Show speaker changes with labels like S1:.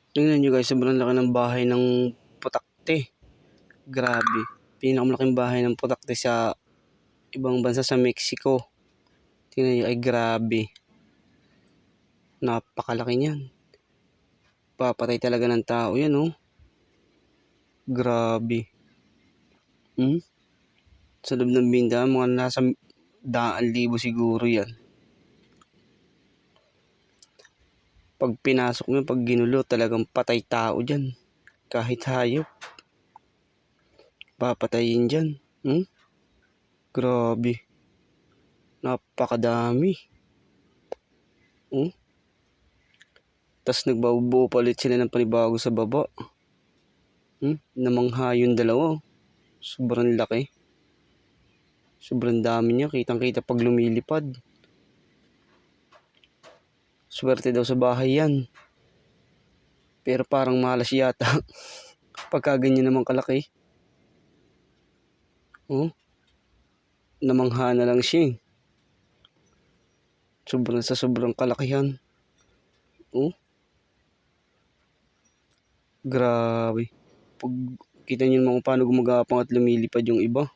S1: Tingnan nyo guys, sobrang laki ng bahay ng putakte. Grabe. Pinakamalaking bahay ng putakte sa ibang bansa sa Mexico. Tingnan nyo, ay grabe. Napakalaki niyan. Papatay talaga ng tao yan, oh. Grabe. Sa loob ng bindahan, mga nasa 100,000 siguro yan. Pag pinasok mo, pag ginulo, talagang patay tao dyan. Kahit hayop. Papatayin dyan. Grabe. Napakadami. Tas nagbabuo pa ulit sila ng panibago sa baba. Namangha yung dalawa. Sobrang laki. Sobrang dami niya. Kitang-kita pag lumilipad. Swerte daw sa bahay yan. Pero parang malas yata. Pagka ganyan naman kalaki. Namangha na lang siya. Sobrang kalakihan. Grabe. Pag kita niyo naman kung paano gumagapang at lumilipad yung iba.